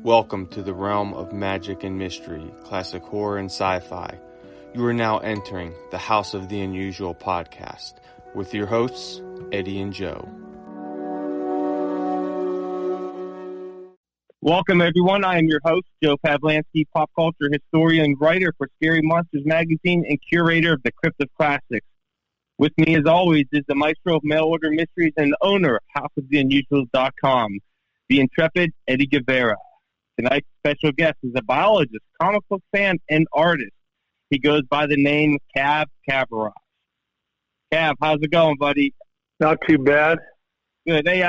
Welcome to the realm of magic and mystery, classic horror and sci-fi. You are now entering the House of the Unusual podcast with your hosts, Eddie and Joe. Welcome, everyone. I am your host, Joe Pavlansky, pop culture historian, writer for Scary Monsters magazine, and curator of the Crypt of Classics. With me, as always, is the maestro of mail-order mysteries and owner of houseoftheunusuals.com, the intrepid Eddie Guevara. Tonight's special guest is a biologist, comic book fan, and artist. He goes by the name Kav Kaviraj. Kav, how's it going, buddy? Not too bad. Good. Hey,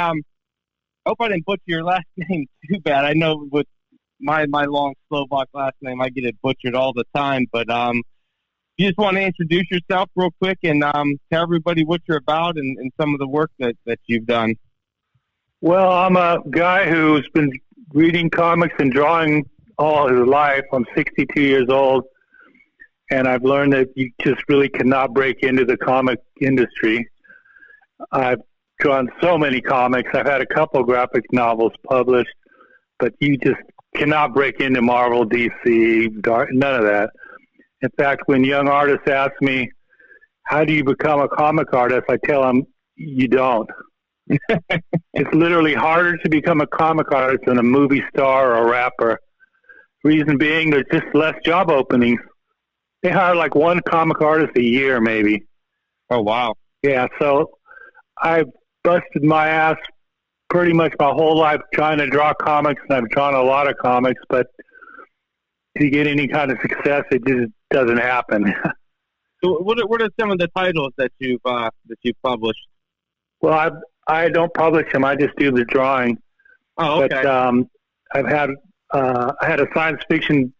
hope I didn't butcher your last name too bad. I know with my long Slovak last name, I get it butchered all the time. But you just want to introduce yourself real quick and tell everybody what you're about and some of the work that you've done. Well, I'm a guy who's been reading comics and drawing all his life. I'm 62 years old, and I've learned that you just really cannot break into the comic industry. I've drawn so many comics. I've had a couple graphic novels published, but you just cannot break into Marvel, DC, none of that. In fact, when young artists ask me, how do you become a comic artist, I tell them, you don't. It's literally harder to become a comic artist than a movie star or a rapper. Reason being, there's just less job openings. They hire like one comic artist a year, maybe. Oh, wow. Yeah, so I've busted my ass pretty much my whole life trying to draw comics, and I've drawn a lot of comics, but to get any kind of success, it just doesn't happen. So what are some of the titles that you've published? Well, I don't publish them. I just do the drawing. Oh, okay. But I had a science fiction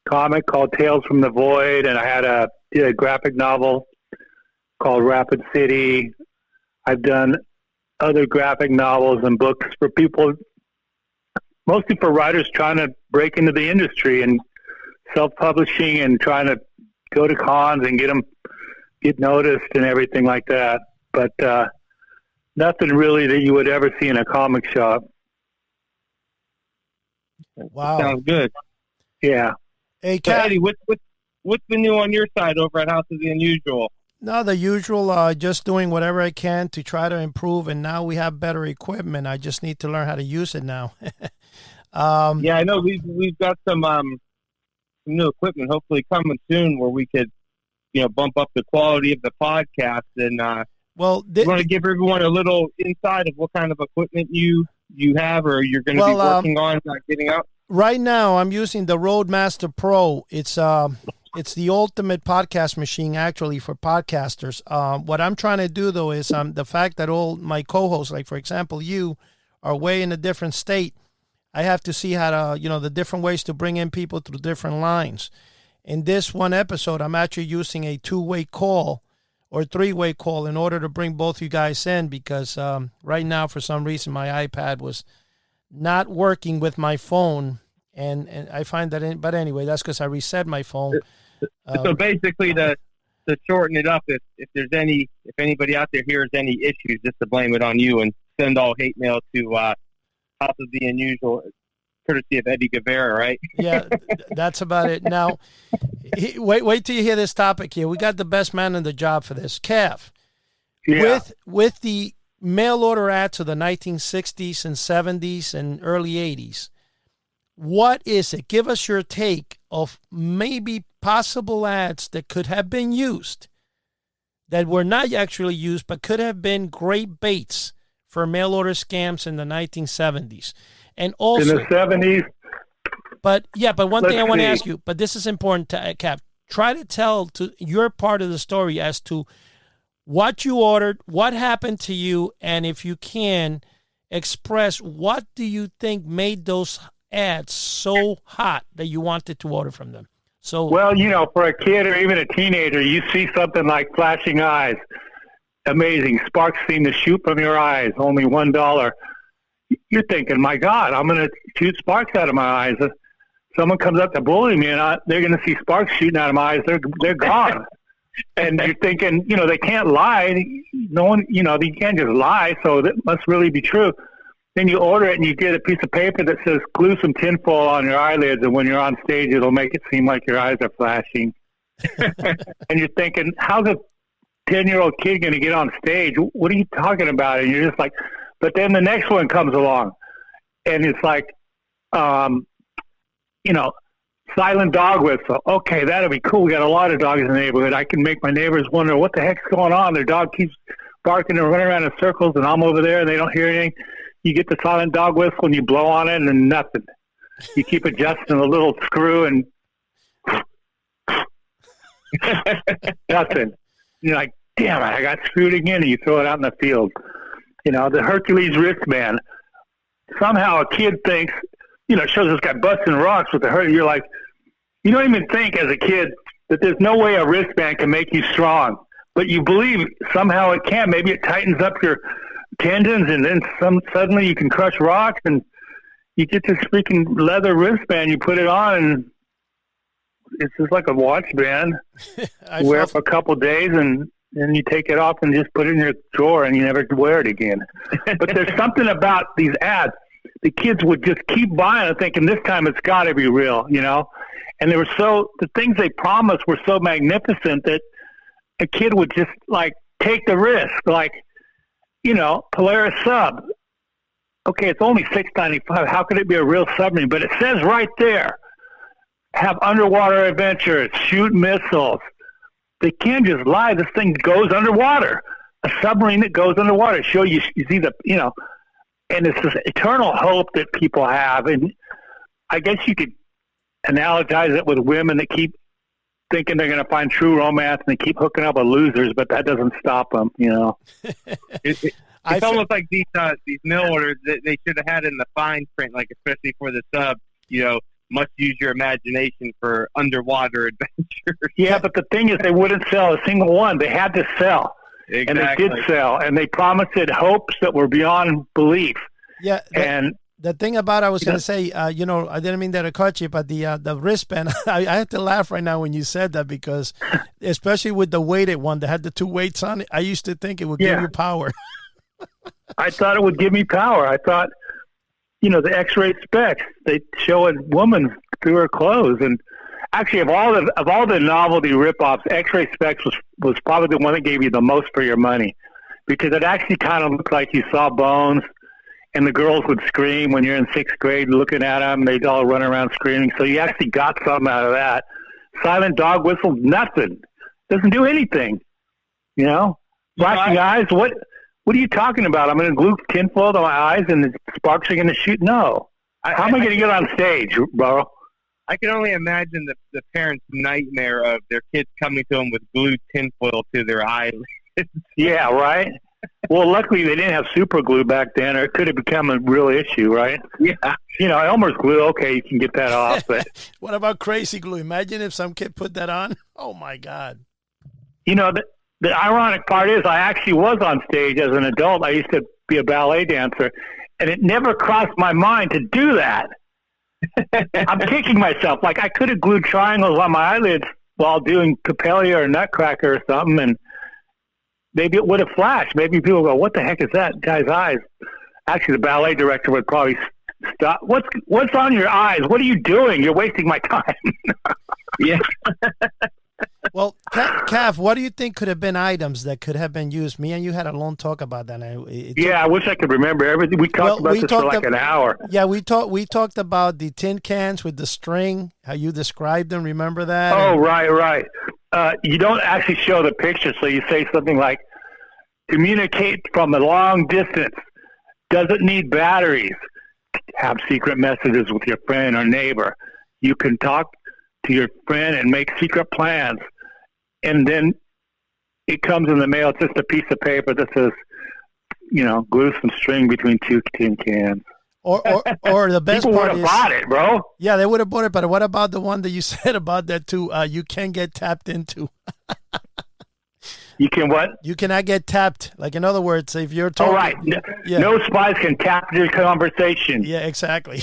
comic called Tales from the Void, and I did a graphic novel called Rapid City. I've done other graphic novels and books for people, mostly for writers trying to break into the industry and self-publishing and trying to go to cons and get noticed and everything like that. But nothing really that you would ever see in a comic shop. Wow. Sounds good. Yeah. Hey, so, Eddie, what's the new on your side over at House of the Unusual? No, the usual, just doing whatever I can to try to improve, and now we have better equipment. I just need to learn how to use it now. Yeah, I know we've got some new equipment hopefully coming soon where we could, bump up the quality of the podcast. And well, you want to give everyone a little insight of what kind of equipment you have or you're going to be working on getting out? Right now, I'm using the Roadmaster Pro. It's the ultimate podcast machine, actually, for podcasters. What I'm trying to do, though, is the fact that all my co-hosts, like, for example, you, are way in a different state. I have to see how to, the different ways to bring in people through different lines. In this one episode, I'm actually using a two-way call or three-way call in order to bring both you guys in because right now, for some reason, my iPad was not working with my phone. And I find that, but anyway, that's because I reset my phone. So basically, to shorten it up, if anybody out there hears any issues, just to blame it on you and send all hate mail to House of the Unusual, courtesy of Eddie Guevara, right? Yeah, that's about it. Now, wait till you hear this topic here. We got the best man in the job for this, Kav. Yeah. With the mail order ads of the 1960s and 70s and early 80s. What is it? Give us your take of maybe possible ads that could have been used, that were not actually used, but could have been great baits for mail order scams in the 1970s. And also in the 70s. But one thing I want to ask you, but this is important to Cap. Try to tell to your part of the story as to what you ordered, what happened to you, and if you can express what do you think made those ads so hot that you wanted to order from them. So, well, for a kid or even a teenager, you see something like flashing eyes. Amazing. Sparks seem to shoot from your eyes. Only $1. You're thinking, my God, I'm going to shoot sparks out of my eyes. Someone comes up to bully me, and they're going to see sparks shooting out of my eyes. They're gone. And you're thinking, they can't lie. No one, they can't just lie, so that must really be true. then you order it and you get a piece of paper that says glue some tinfoil on your eyelids, and when you're on stage, it'll make it seem like your eyes are flashing. And you're thinking, how's a 10-year-old kid going to get on stage? What are you talking about? And you're just like, but then the next one comes along, and it's like, silent dog whistle. Okay, that'll be cool. We got a lot of dogs in the neighborhood. I can make my neighbors wonder what the heck's going on. Their dog keeps barking and running around in circles, and I'm over there, and they don't hear anything. You get the silent dog whistle, and you blow on it, and then nothing. You keep adjusting the little screw, and nothing. You're like, damn it, I got screwed again, and you throw it out in the field. The Hercules wristband. Somehow a kid thinks, it shows this guy busting rocks with the hurt. You're like, you don't even think as a kid that there's no way a wristband can make you strong. But you believe somehow it can. Maybe it tightens up your tendons, and then suddenly you can crush rocks, and you get this freaking leather wristband. You put it on, and it's just like a watch band. You wear it for a couple of days, and then you take it off and just put it in your drawer, and you never wear it again. But there's something about these ads. The kids would just keep buying it, thinking this time it's got to be real, And the things they promised were so magnificent that a kid would just take the risk, Polaris sub. Okay, it's only $6.95. How could it be a real submarine? But it says right there, have underwater adventures, shoot missiles. They can't just lie. This thing goes underwater. A submarine that goes underwater. Show you see the, and it's this eternal hope that people have. And I guess you could analogize it with women that keep thinking they're going to find true romance, and they keep hooking up with losers, but that doesn't stop them, It's almost like these mail orders that they should have had in the fine print, especially for the sub, must use your imagination for underwater adventures. Yeah, but the thing is, they wouldn't sell a single one. They had to sell. Exactly. And they did sell, and they promised it hopes that were beyond belief. Yeah, the thing about I was going to say, I didn't mean that to cut you, but the wristband, I had to laugh right now when you said that, because especially with the weighted one that had the two weights on it, I used to think it would give you power. I thought it would give me power. I thought, the X-ray specs, they show a woman through her clothes, and actually, of all the novelty ripoffs, X-ray specs was probably the one that gave you the most for your money, because it actually kind of looked like you saw bones, and the girls would scream when you're in sixth grade looking at them. They'd all run around screaming. So you actually got something out of that. Silent dog whistle, nothing. Doesn't do anything. Flashing eyes. What are you talking about? I'm going to glue tinfoil to my eyes and the sparks are going to shoot? No. How am I going to get on stage, bro? I can only imagine the parents' nightmare of their kids coming to them with glued tinfoil to their eyelids. Yeah, right? Well, luckily they didn't have super glue back then, or it could have become a real issue, right? Yeah. Elmer's glue, okay, you can get that off. But what about crazy glue? Imagine if some kid put that on. Oh, my God. The ironic part is I actually was on stage as an adult. I used to be a ballet dancer, and it never crossed my mind to do that. I'm kicking myself. I could have glued triangles on my eyelids while doing Capella or Nutcracker or something, and maybe it would have flashed. Maybe people go, what the heck is that guy's eyes? Actually, the ballet director would probably stop. What's on your eyes? What are you doing? You're wasting my time. Yeah. Well, Kav, what do you think could have been items that could have been used? Me and you had a long talk about that. I wish I could remember everything. We talked about this for an hour. Yeah, we talked about the tin cans with the string, how you described them. Remember that? Oh, right. You don't actually show the picture, so you say something like, communicate from a long distance, doesn't need batteries, have secret messages with your friend or neighbor. You can talk to your friend and make secret plans, and then it comes in the mail. It's just a piece of paper that says, glue some string between two tin cans. Or the best People part would have bought it, bro. Yeah, they would have bought it. But what about the one that you said about that too? You can get tapped into. You can what? You cannot get tapped. In other words, if you're talking. Oh, right. No spies can tap your conversation. Yeah, exactly.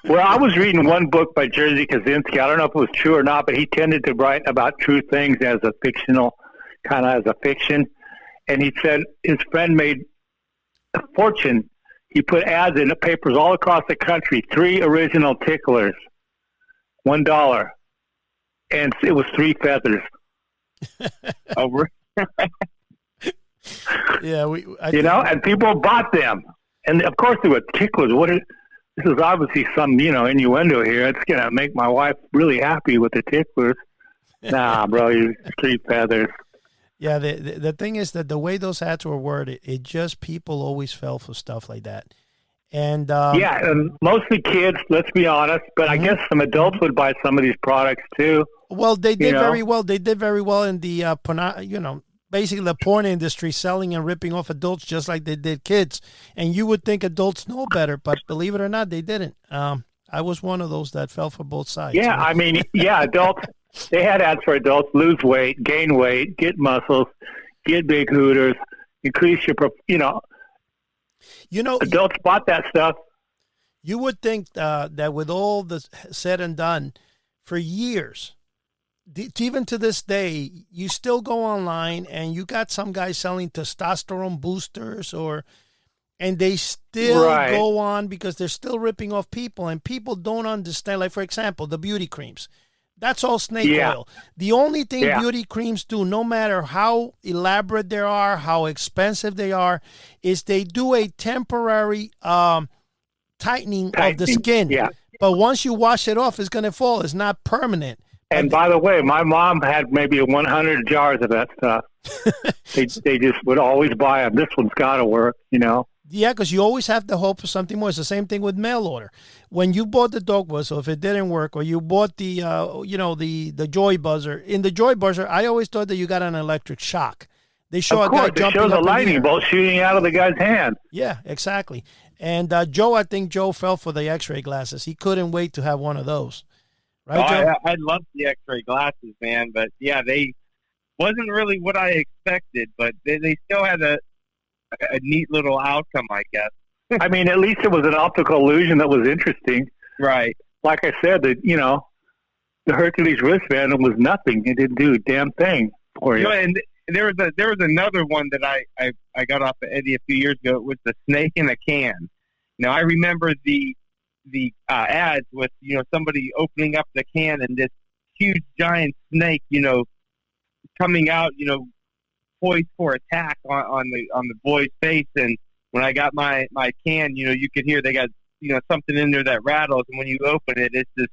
Well, I was reading one book by Jerzy Kosinski. I don't know if it was true or not, but he tended to write about true things as a fiction. And he said his friend made a fortune. You put ads in the papers all across the country. 3 original ticklers, $1, and it was 3 feathers. Over. Yeah, and people bought them, and of course they were ticklers. This is obviously some innuendo here. It's gonna make my wife really happy with the ticklers. Nah, bro, you 3 feathers. Yeah, the thing is that the way those ads were worded, it just people always fell for stuff like that. And and mostly kids, let's be honest, but I guess some adults would buy some of these products too. Well, they did very well. They did very well in the basically the porn industry, selling and ripping off adults just like they did kids. And you would think adults know better, but believe it or not, they didn't. I was one of those that fell for both sides. Yeah, I mean, adults. They had ads for adults: lose weight, gain weight, get muscles, get big hooters, increase your, adults bought that stuff. You would think that with all this said and done, for years, even to this day, you still go online and you got some guys selling testosterone boosters and they still go on because they're still ripping off people, and people don't understand. Like, for example, the beauty creams. That's all snake oil. The only thing beauty creams do, no matter how elaborate they are, how expensive they are, is they do a temporary tightening of the skin. Yeah. But once you wash it off, it's going to fall. It's not permanent. And by the way, my mom had maybe 100 jars of that stuff. they just would always buy them. This one's got to work, Yeah, because you always have to hope for something more. It's the same thing with mail order. When you bought the dog whistle, if it didn't work, or you bought the the joy buzzer. In the joy buzzer, I always thought that you got an electric shock. They show a guy jumping up in the air. It shows a lightning bolt shooting out of the guy's hand. Yeah, exactly. And I think Joe fell for the X-ray glasses. He couldn't wait to have one of those. Right, Joe? I love the X-ray glasses, man. But yeah, they wasn't really what I expected, but they still had a neat little outcome, I guess. I mean, at least it was an optical illusion that was interesting. Right. Like I said, the Hercules wristband was nothing. It didn't do a damn thing for you. And there was another one that I got off of Eddie a few years ago. It was the snake in a can. Now, I remember the ads with, somebody opening up the can and this huge giant snake, coming out, poised for attack on the boy's face. And when I got my can, you could hear they got, something in there that rattles. And when you open it, it's this,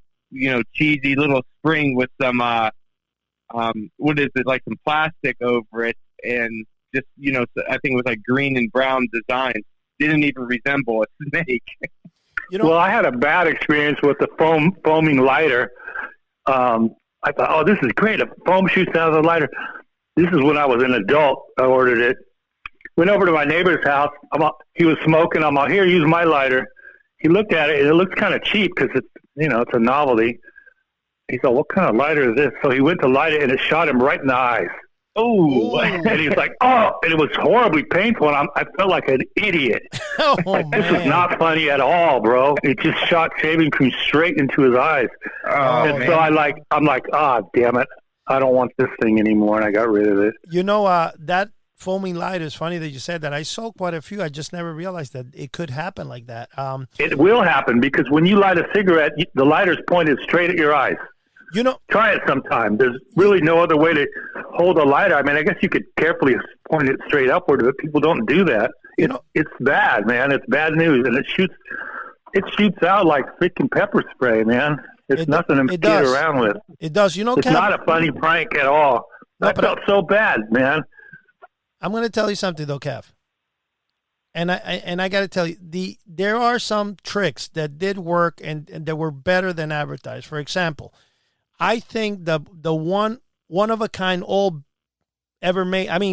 cheesy little spring with some, what is it, like some plastic over it. And just, I think it was like green and brown design. Didn't even resemble a snake. Well, I had a bad experience with the foaming lighter. I thought, oh, this is great. A foam shoots out of the lighter. This is when I was an adult. I ordered it. Went over to my neighbor's house. He was smoking. I'm like, here, use my lighter. He looked at it, and it looks kind of cheap because it's, it's a novelty. He thought, what kind of lighter is this? So he went to light it, and it shot him right in the eyes. Oh, and he's like, oh, and it was horribly painful. And I felt like an idiot. This is not funny at all, bro. It just shot shaving cream straight into his eyes. So I'm like, damn it. I don't want this thing anymore. And I got rid of it. That foaming light is funny that you said that. I sold quite a few. I just never realized that it could happen like that. It will happen because when you light a cigarette, the lighter's pointed straight at your eyes. Try it sometime. There's really no other way to hold a lighter. I mean, I guess you could carefully point it straight upward, but people don't do that. It's bad, man. It's bad news, and it shoots out like freaking pepper spray, man. It's nothing to kid around with. It does. It's not a funny prank at all. I felt so bad, man. I'm going to tell you something though, Kev. And I got to tell you, there are some tricks that did work and that were better than advertised. For example, I think the one of a kind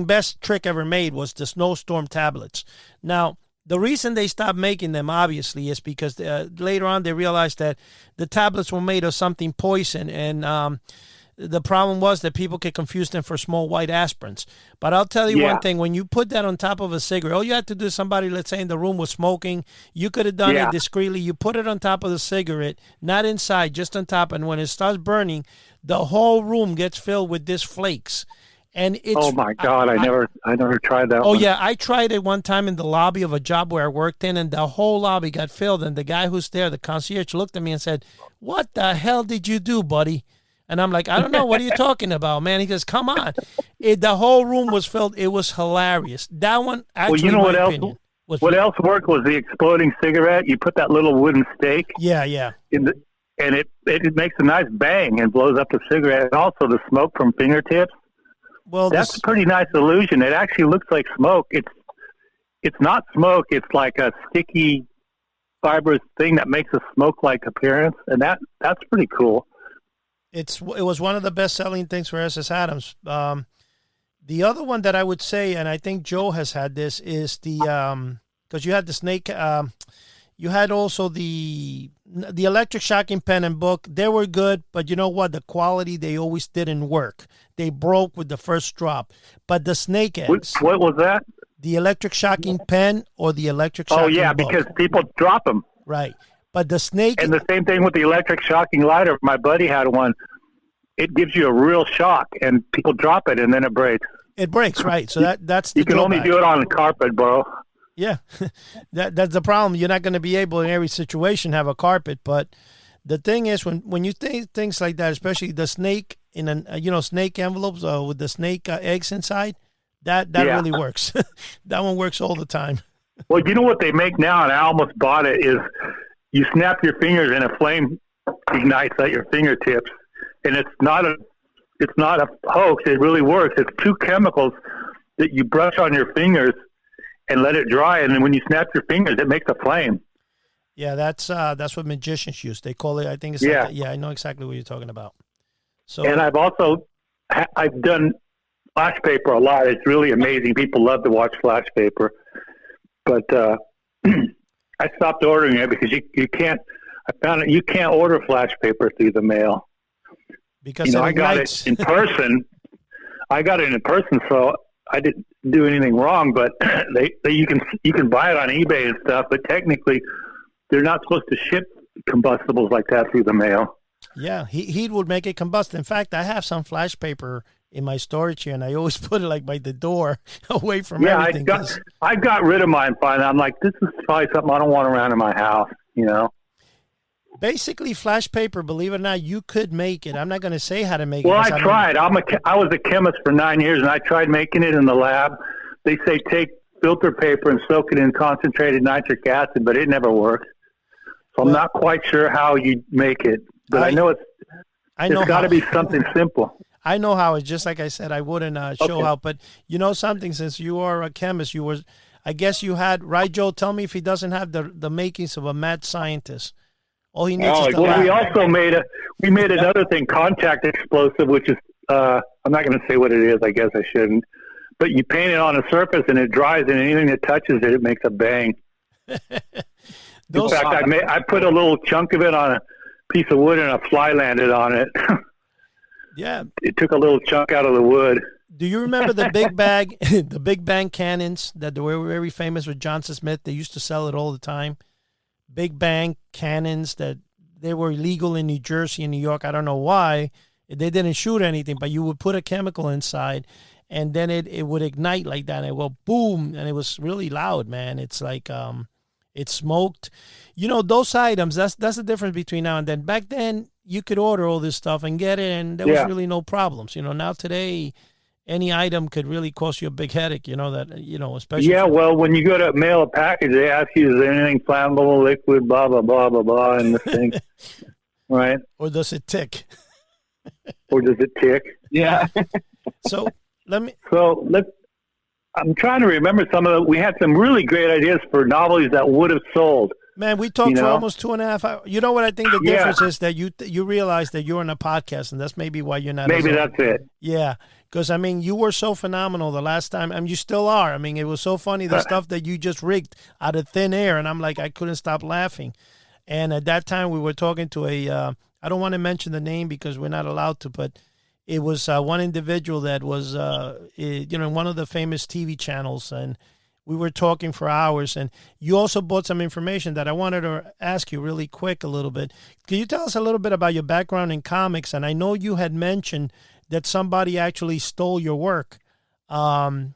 best trick ever made was the snowstorm tablets. Now, the reason they stopped making them, obviously, is because later on they realized that the tablets were made of something poison, and the problem was that people get confused them for small white aspirins. But I'll tell you one thing, when you put that on top of a cigarette, all you had to do is somebody, let's say in the room was smoking, you could have done it discreetly. You put it on top of the cigarette, not inside, just on top, and when it starts burning, the whole room gets filled with these flakes. And it's oh my God, I never tried that. Oh one. yeah, I tried it one time in the lobby of a job where I worked in, and the whole lobby got filled. And the guy who's there, the concierge, looked at me and said, "What the hell did you do, buddy?" And I'm like, "I don't know. What are you talking about, man?" He goes, "Come on." The whole room was filled. It was hilarious. That one, actually, well, you know in what my else? opinion, was What else worked was the exploding cigarette. You put that little wooden stake yeah, yeah. in the, and it makes a nice bang and blows up the cigarette. And also the smoke from fingertips. Well, That's a pretty nice illusion. It actually looks like smoke. It's not smoke. It's like a sticky, fibrous thing that makes a smoke-like appearance, and that's pretty cool. it was one of the best-selling things for SS Adams. The other one that I would say, and I think Joe has had this, is the because you had the snake. You had also the electric shocking pen and book. They were good, but you know what? The quality, they always didn't work. They broke with the first drop. But the snake eggs. What was that? The electric shocking pen or the electric shocking book. Oh, yeah, because people drop them. Right. But the snake... And the same thing with the electric shocking lighter. My buddy had one. It gives you a real shock, and people drop it, and then it breaks. It breaks, right. So that's the You can drawback. only do it on carpet, bro. Yeah, that's the problem. You're not going to be able in every situation have a carpet. But the thing is, when you think things like that, especially the snake in snake envelopes with the snake eggs inside, that really works. That one works all the time. Well, you know what they make now, and I almost bought it, is you snap your fingers and a flame ignites at your fingertips, and it's not a hoax. It really works. It's two chemicals that you brush on your fingers and let it dry, and then when you snap your fingers, it makes a flame. Yeah, that's what magicians use. They call it. I think it's I know exactly what you're talking about. So, and I've done flash paper a lot. It's really amazing. People love to watch flash paper, but I stopped ordering it because you can't. I found that you can't order flash paper through the mail because I got it in person. I got it in person, so I didn't do anything wrong, but you can buy it on eBay and stuff, but technically they're not supposed to ship combustibles like that through the mail. Yeah, heat would make it combust. In fact, I have some flash paper in my storage here, and I always put it like by the door away from everything. I got rid of mine finally. I'm like, this is probably something I don't want around in my house, Basically, flash paper, believe it or not, you could make it. I'm not going to say how to make it. Well, I tried. I was a chemist for 9 years, and I tried making it in the lab. They say take filter paper and soak it in concentrated nitric acid, but it never works. So I'm not quite sure how you make it, but I know it's got to be something simple. I know how. It's just like I said, I wouldn't show how. But you know something, since you are a chemist, I guess you had, right, Joe? Tell me if he doesn't have the makings of a mad scientist. All he needs is the lab. We also made another thing, contact explosive, which is I'm not going to say what it is. I guess I shouldn't. But you paint it on a surface and it dries, and anything that touches it, it makes a bang. In fact, I put a little chunk of it on a piece of wood, and a fly landed on it. Yeah, it took a little chunk out of the wood. Do you remember the Big Bang cannons that were very famous with Johnson Smith? They used to sell it all the time. Big Bang cannons that they were illegal in New Jersey and New York. I don't know why. They didn't shoot anything, but you would put a chemical inside, and then it would ignite like that, and it will boom, and it was really loud, man. It's like it smoked. Those items, that's the difference between now and then. Back then, you could order all this stuff and get it, and there was really no problems. Now today, any item could really cost you a big headache, especially. Yeah, well, when you go to mail a package, they ask you, is there anything flammable, liquid, blah, blah, blah, blah, blah, and the thing, right? Or does it tick? Or does it tick? Yeah. I'm trying to remember we had some really great ideas for novels that would have sold. Man, we talked for almost 2.5 hours. You know what I think the difference is? That you realize that you're in a podcast, and that's maybe why you're not. Maybe that's it. Yeah, because, you were so phenomenal the last time. You still are. It was so funny, the stuff that you just rigged out of thin air, and I'm like, I couldn't stop laughing. And at that time, we were talking to I don't want to mention the name because we're not allowed to, but it was one individual that was, in one of the famous TV channels, and we were talking for hours. And you also brought some information that I wanted to ask you really quick a little bit. Can you tell us a little bit about your background in comics? And I know you had mentioned that somebody actually stole your work. Can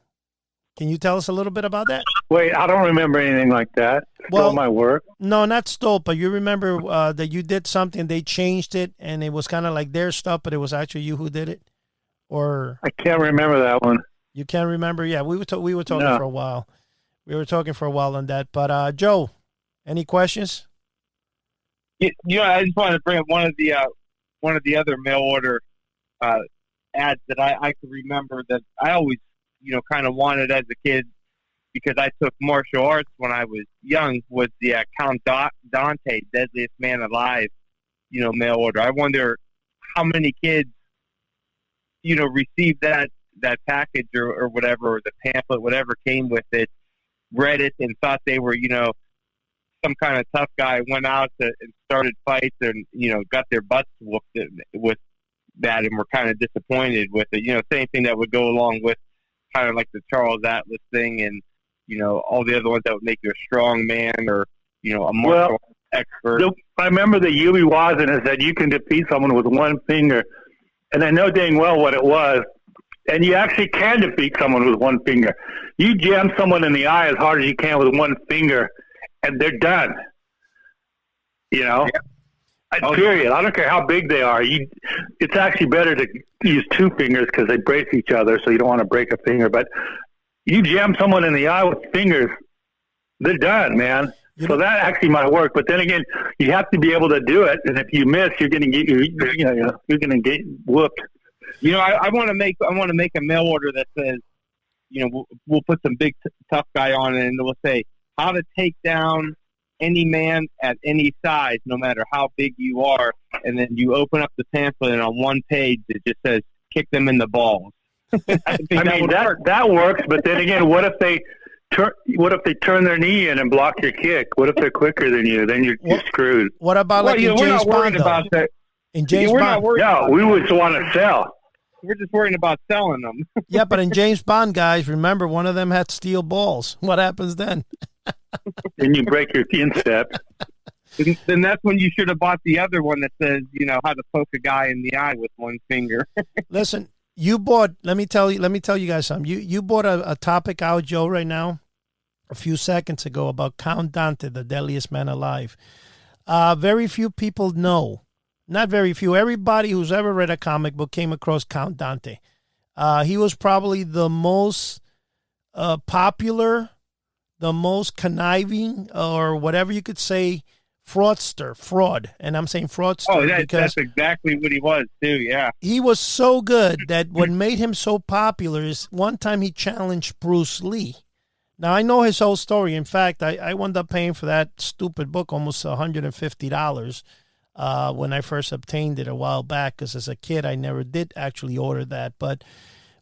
you tell us a little bit about that? Wait, I don't remember anything like that. Stole my work? No, not stole, but you remember that you did something, they changed it, and it was kind of like their stuff, but it was actually you who did it? Or I can't remember that one. You can't remember? Yeah, we were talking for a while. We were talking for a while on that. But, Joe, any questions? I just wanted to bring up one of the other mail order ads that I could remember that I always, kind of wanted as a kid because I took martial arts when I was young, was the Count Dante, Deadliest Man Alive, mail order. I wonder how many kids, received that package or whatever, or the pamphlet, whatever came with it, read it and thought they were, some kind of tough guy, went out and started fights and, got their butts whooped with that and were kind of disappointed with it. Same thing that would go along with kind of like the Charles Atlas thing and, all the other ones that would make you a strong man or, a martial expert. I remember the Yui Wazin said you can defeat someone with one finger. And I know dang well what it was. And you actually can defeat someone with one finger. You jam someone in the eye as hard as you can with one finger, and they're done. Yeah. Period. I don't care how big they are. It's actually better to use two fingers because they brace each other, so you don't want to break a finger. But you jam someone in the eye with fingers, they're done, man. So that actually might work. But then again, you have to be able to do it, and if you miss, you're going to get you're going to get whooped. I want to make a mail order that says, we'll put some big tough guy on it, and we'll say how to take down any man at any size, no matter how big you are. And then you open up the pamphlet, and on one page it just says, "Kick them in the balls." that works. But then again, what if they turn their knee in and block your kick? What if they're quicker than you? Then you're screwed. What about in James Bond? About that. In James Bond, we would want to sell. We're just worrying about selling them. Yeah, but in James Bond, guys, remember, one of them had steel balls. What happens then? Then you break your instep. Then that's when you should have bought the other one that says, how to poke a guy in the eye with one finger. Listen, you bought, let me tell you guys something. You bought a topic out, Joe, right now, a few seconds ago about Count Dante, the deadliest man alive. Very few people know. Not very few. Everybody who's ever read a comic book came across Count Dante. He was probably the most popular, the most conniving, or whatever you could say, fraud. And I'm saying fraudster. Oh, that's exactly what he was, too, yeah. He was so good that what made him so popular is one time he challenged Bruce Lee. Now, I know his whole story. In fact, I wound up paying for that stupid book almost $150. When I first obtained it a while back, because as a kid, I never did actually order that. But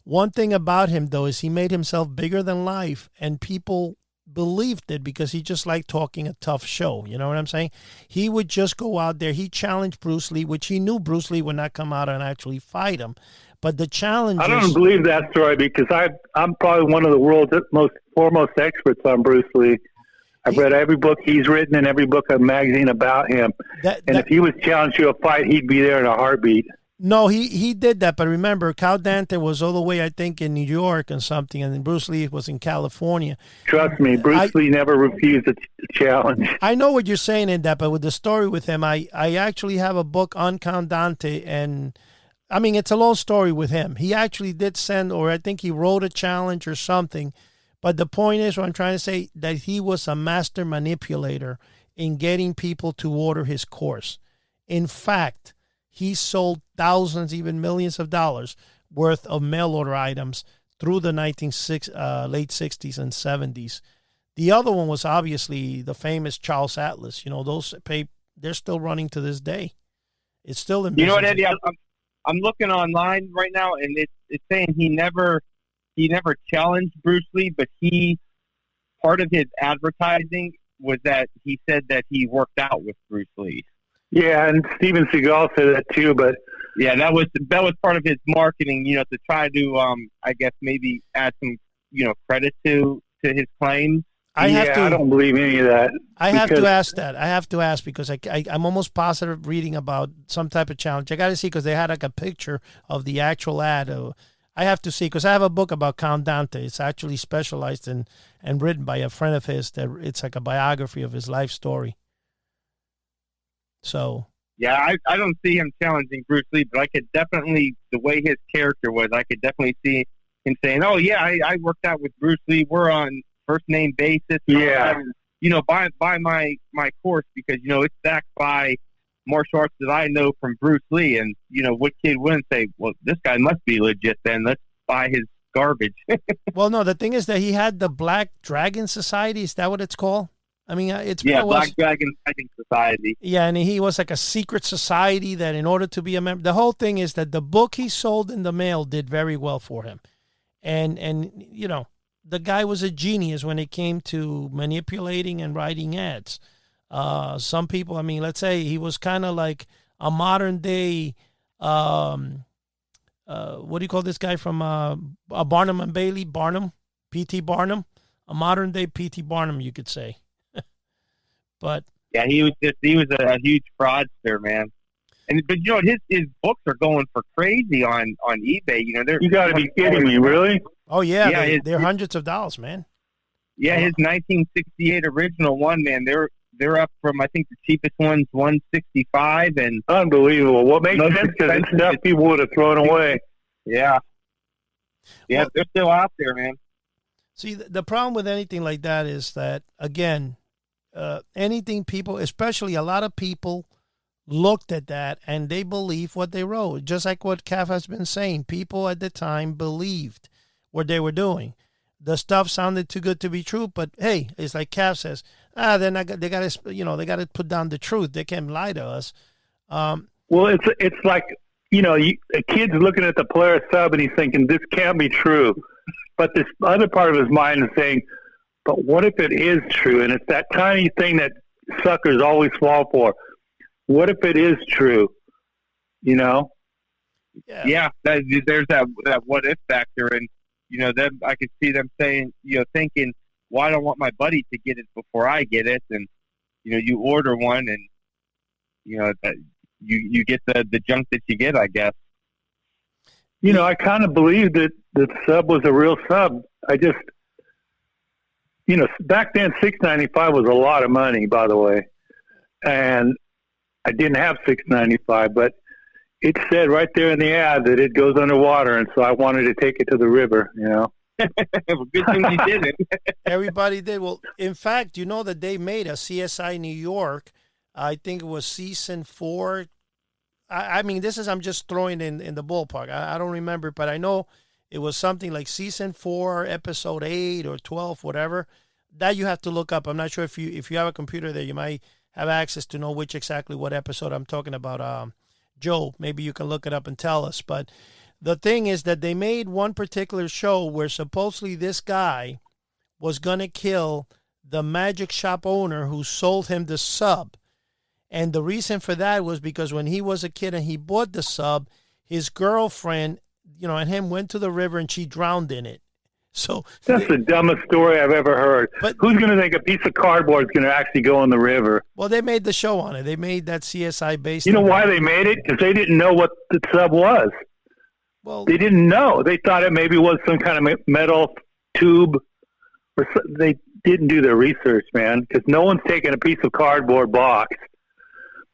one thing about him, though, is he made himself bigger than life, and people believed it because he just liked talking a tough show. You know what I'm saying? He would just go out there. He challenged Bruce Lee, which he knew Bruce Lee would not come out and actually fight him. But the challenge I don't believe that story because I'm probably one of the world's foremost experts on Bruce Lee. I've read every book he's written and every book and magazine about him. If he was challenged to a fight, he'd be there in a heartbeat. No, he did that. But remember, Count Dante was all the way, I think, in New York and something, and then Bruce Lee was in California. Trust me, Bruce Lee never refused a challenge. I know what you're saying in that, but with the story with him, I actually have a book on Count Dante, and I mean, it's a long story with him. He actually did send, or I think he wrote a challenge or something. But the point is, what I'm trying to say, that he was a master manipulator in getting people to order his course. In fact, he sold thousands, even millions of dollars worth of mail order items through the late 60s and 70s. The other one was obviously the famous Charles Atlas. They're still running to this day. It's still in business. You know what, Eddie? I'm looking online right now, and it's saying he never challenged Bruce Lee, but part of his advertising was that he said that he worked out with Bruce Lee. Yeah, and Steven Seagal said that too, but yeah, that was part of his marketing, to try to I guess maybe add some, credit to his claims. I don't believe any of that. I have to ask that. I have to ask because I'm almost positive reading about some type of challenge. I got to see because they had like a picture of the actual ad. I have to see because I have a book about Count Dante. It's actually specialized in and written by a friend of his. That it's like a biography of his life story. So yeah, I don't see him challenging Bruce Lee, but I could definitely, the way his character was, I could definitely see him saying, "Oh yeah, I worked out with Bruce Lee. We're on first name basis. Yeah, buy my course because it's backed by martial arts that I know from Bruce Lee." And what kid wouldn't say, "Well, this guy must be legit. Then let's buy his garbage." Well, no, the thing is that he had the Black Dragon Society. Is that what it's called? I mean, it's Black Dragon Fighting Society. Yeah, and he was like a secret society that in order to be a member, the whole thing is that the book he sold in the mail did very well for him. And the guy was a genius when it came to manipulating and writing ads. Some people, I mean, let's say he was kind of like a modern day, what do you call this guy from Barnum and Bailey? Barnum, P.T. Barnum, a modern day P.T. Barnum, you could say. But yeah, he was a huge fraudster, man. But his books are going for crazy on eBay. You got to be kidding me, really? Oh yeah, they're hundreds of dollars, man. Yeah, his 1968 original one, man. They're up from, I think the cheapest one's $165 and unbelievable. What makes sense because it's stuff people would have thrown away. Yeah, well, they're still out there, man. See, the problem with anything like that is that again. Anything people, especially a lot of people, looked at that and they believed what they wrote. Just like what Kav has been saying, people at the time believed what they were doing. The stuff sounded too good to be true, but hey, it's like Kav says, they're not. They got to, they got to put down the truth. They can't lie to us. Well, it's like a kid's looking at the Polaris sub and he's thinking this can't be true, but this other part of his mind is saying, but what if it is true? And it's that tiny thing that suckers always fall for. What if it is true? Yeah, there's that what if factor, and them. I could see them saying, thinking, "Well, I don't want my buddy to get it before I get it," and you order one, and that you get the junk that you get, I guess. I kind of believe that the sub was a real sub. I just. Back then, $6.95 was a lot of money, by the way, and I didn't have $6.95, but it said right there in the ad that it goes underwater, and so I wanted to take it to the river. Well, good thing you did it. Everybody did. Well, in fact, that they made a CSI New York. I think it was season 4. I mean, I'm just throwing in the ballpark. I don't remember, but I know. It was something like season 4, episode 8 or 12, whatever. That you have to look up. I'm not sure if you have a computer there, you might have access to know what episode I'm talking about. Joe, maybe you can look it up and tell us. But the thing is that they made one particular show where supposedly this guy was going to kill the magic shop owner who sold him the sub. And the reason for that was because when he was a kid and he bought the sub, his girlfriend and him went to the river and she drowned in it. So that's the dumbest story I've ever heard. But who's going to think a piece of cardboard is going to actually go in the river? Well, they made the show on it. They made that CSI based. You know why they made it? Because they didn't know what the sub was. Well, they didn't know. They thought it maybe was some kind of metal tube. They didn't do their research, man. Because no one's taking a piece of cardboard box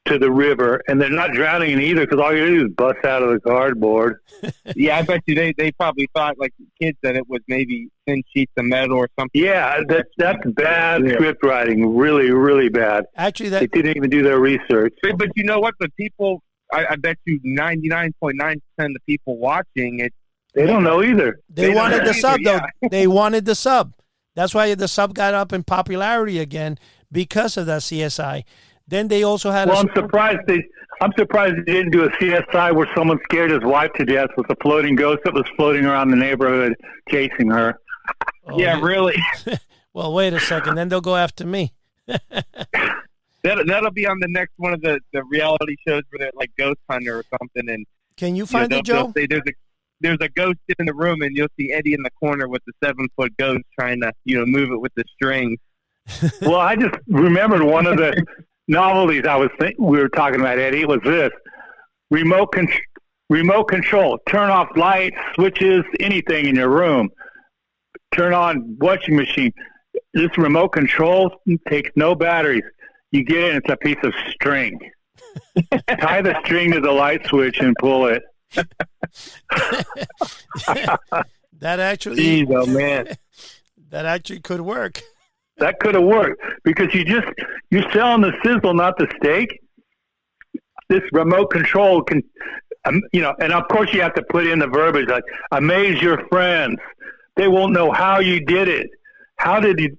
to the river, and they're not drowning in either because all you do is bust out of the cardboard. Yeah, I bet you they probably thought, like kids, that it was maybe thin sheets of metal or something. Yeah, that's bad script writing, really, really bad. Actually, they didn't even do their research. But you know what? The people, I bet you 99.9% of the people watching it, they don't know either. They wanted the sub, though. They wanted the sub. That's why the sub got up in popularity again because of that CSI. Then they also had. Well, I'm surprised they didn't do a CSI where someone scared his wife to death with a floating ghost that was floating around the neighborhood chasing her. Oh, yeah, really. Well, wait a second. Then they'll go after me. That'll be on the next one of the reality shows where they're like Ghost Hunter or something. And can you find it, Joe? Say there's a ghost in the room, and you'll see Eddie in the corner with the 7-foot ghost trying to move it with the string. Well, I just remembered one of the novelties we were talking about, Eddie. It was this remote control. Turn off lights, switches, anything in your room. Turn on washing machine. This remote control takes no batteries. You get it, and it's a piece of string. Tie the string to the light switch and pull it. That actually, Jeez, oh man, that actually could work. That could have worked because you're selling the sizzle, not the steak. This remote control can, and of course you have to put in the verbiage like amaze your friends. They won't know how you did it. How did you?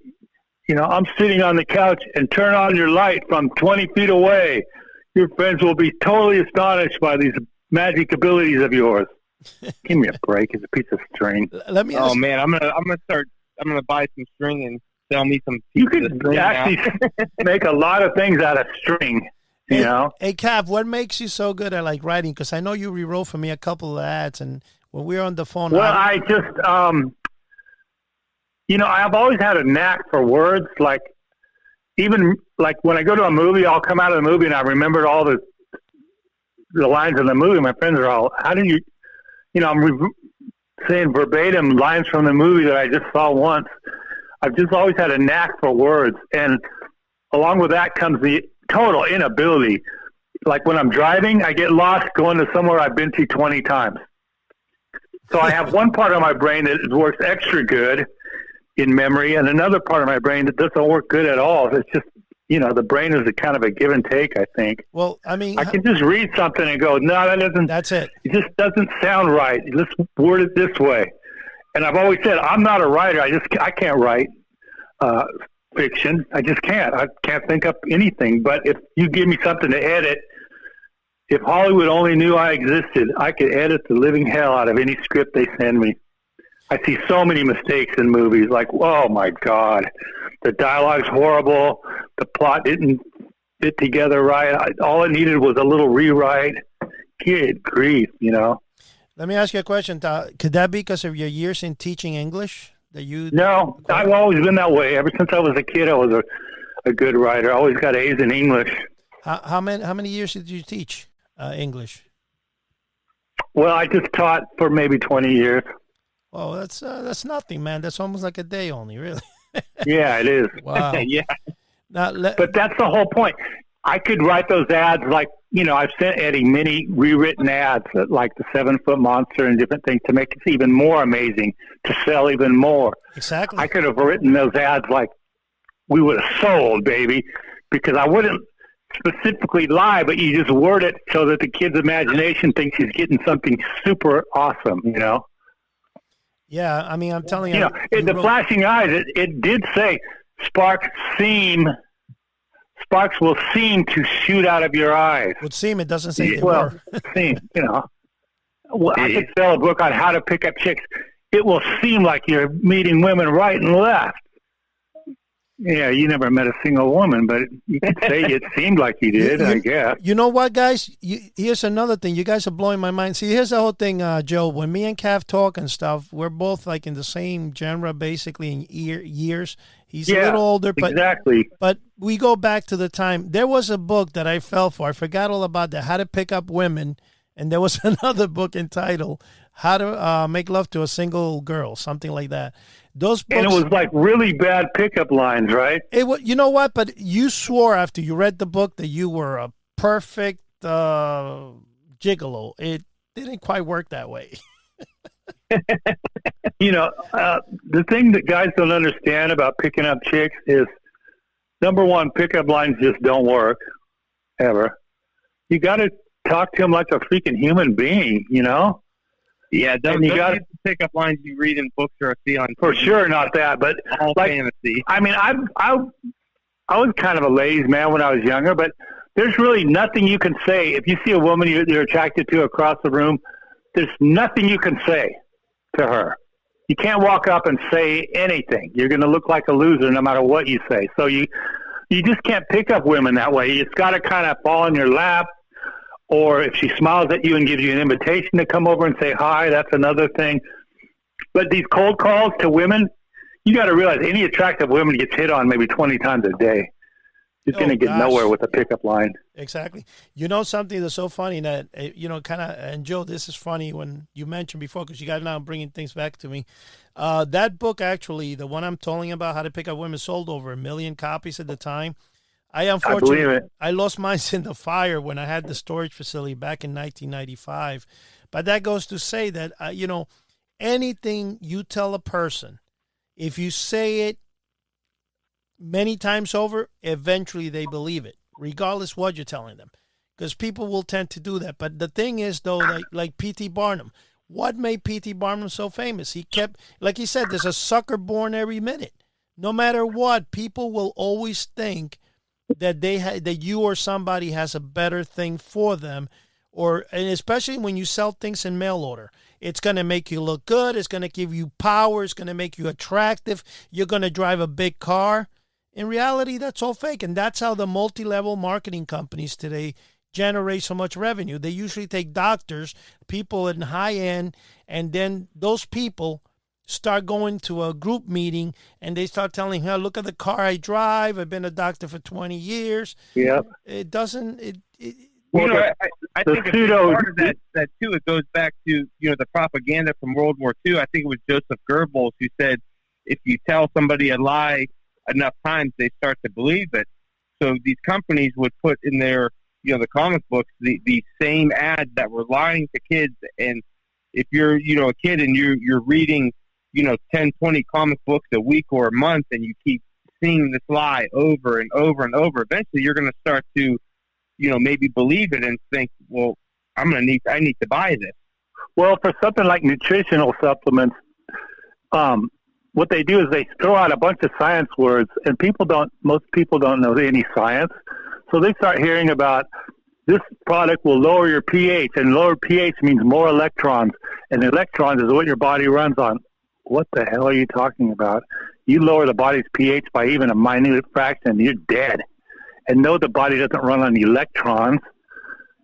I'm sitting on the couch and turn on your light from 20 feet away. Your friends will be totally astonished by these magic abilities of yours. Give me a break. It's a piece of string. Let me. Oh man, I'm gonna buy some string and sell me some. You could actually make a lot of things out of string. Hey, Kav, what makes you so good at like writing? Because I know you rewrote for me a couple of ads, and when we were on the phone. Well, I just, I've always had a knack for words. Like, even like when I go to a movie, I'll come out of the movie and I remember all the lines in the movie. My friends are all, how do you, I'm saying verbatim lines from the movie that I just saw once. I've just always had a knack for words. And along with that comes the total inability. Like when I'm driving, I get lost going to somewhere I've been to 20 times. So I have one part of my brain that works extra good in memory and another part of my brain that doesn't work good at all. It's just, the brain is a kind of a give and take, I think. Well, I mean, I can just read something and go, no, that doesn't. That's it. It just doesn't sound right. Let's word it this way. And I've always said, I'm not a writer. I can't write fiction. I just can't. I can't think up anything. But if you give me something to edit, if Hollywood only knew I existed, I could edit the living hell out of any script they send me. I see so many mistakes in movies. Like, oh my God, the dialogue's horrible. The plot didn't fit together right. All it needed was a little rewrite. Good grief, Let me ask you a question. Could that be because of your years in teaching English that you? No, I've always been that way. Ever since I was a kid, I was a good writer. I always got A's in English. How many years did you teach English? Well, I just taught for maybe 20 years. Well, that's nothing, man. That's almost like a day only, really. Yeah, it is. Wow. Yeah. But that's the whole point. I could write those ads like, I've sent Eddie many rewritten ads like the 7-foot monster and different things to make it even more amazing, to sell even more. Exactly. I could have written those ads like we would have sold, baby, because I wouldn't specifically lie, but you just word it so that the kid's imagination thinks he's getting something super awesome, Yeah, I mean, I'm telling you. The flashing eyes, it did say sparks will seem to shoot out of your eyes. Would seem, it doesn't say they well, were. seem, Well, I could sell a book on how to pick up chicks. It will seem like you're meeting women right and left. Yeah, you never met a single woman, but you could say it seemed like you did, I guess. You know what, guys? Here's another thing. You guys are blowing my mind. See, here's the whole thing, Joe. When me and Kav talk and stuff, we're both like in the same genre, basically, in years. He's a little older, but exactly. But we go back to the time. There was a book that I fell for. I forgot all about that, How to Pick Up Women. And there was another book entitled How to Make Love to a Single Girl, something like that. Those books, and it was like really bad pickup lines, right? It was, you know what? But you swore after you read the book that you were a perfect gigolo. It didn't quite work that way. The thing that guys don't understand about picking up chicks is, number one, pickup lines just don't work, ever. You got to talk to them like a freaking human being, Yeah, and you got to pick up lines you read in books or see on TV. For sure, not that, but all like fantasy. I mean, I was kind of a ladies' man when I was younger, but there's really nothing you can say if you see a woman you're attracted to across the room. There's nothing you can say to her. You can't walk up and say anything. You're going to look like a loser no matter what you say. So you just can't pick up women that way. It's got to kind of fall in your lap. Or if she smiles at you and gives you an invitation to come over and say hi, that's another thing. But these cold calls to women, you got to realize any attractive woman gets hit on maybe 20 times a day. You're going to get nowhere with a pickup line. Exactly. You know something that's so funny that, and Joe, this is funny when you mentioned before, because you got now bringing things back to me. That book, actually, the one I'm telling you about, How to Pick Up Women, sold over 1 million copies at the time. I lost mine in the fire when I had the storage facility back in 1995. But that goes to say that, anything you tell a person, if you say it many times over, eventually they believe it, regardless what you're telling them, because people will tend to do that. But the thing is, though, like P.T. Barnum, what made P.T. Barnum so famous? He kept, like he said, there's a sucker born every minute. No matter what, people will always think that that you or somebody has a better thing for them, and especially when you sell things in mail order. It's going to make you look good. It's going to give you power. It's going to make you attractive. You're going to drive a big car. In reality, that's all fake. And that's how the multi-level marketing companies today generate so much revenue. They usually take doctors, people in high end, and then those people start going to a group meeting and they start telling her, look at the car I drive. I've been a doctor for 20 years. Yeah. I think it's part of that too. It goes back to, the propaganda from World War II. I think it was Joseph Goebbels who said, if you tell somebody a lie enough times, they start to believe it. So these companies would put in their, the comic books, the same ads that were lying to kids. And if you're, a kid and you're reading, 10, 20 comic books a week or a month, and you keep seeing this lie over and over and over, eventually you're going to start to, maybe believe it and think, well, I need to buy this. Well, for something like nutritional supplements, what they do is they throw out a bunch of science words, and most people don't know any science. So they start hearing about this product will lower your pH, and lower pH means more electrons, and electrons is what your body runs on. What the hell are you talking about? You lower the body's pH by even a minute fraction, you're dead. And no, the body doesn't run on electrons.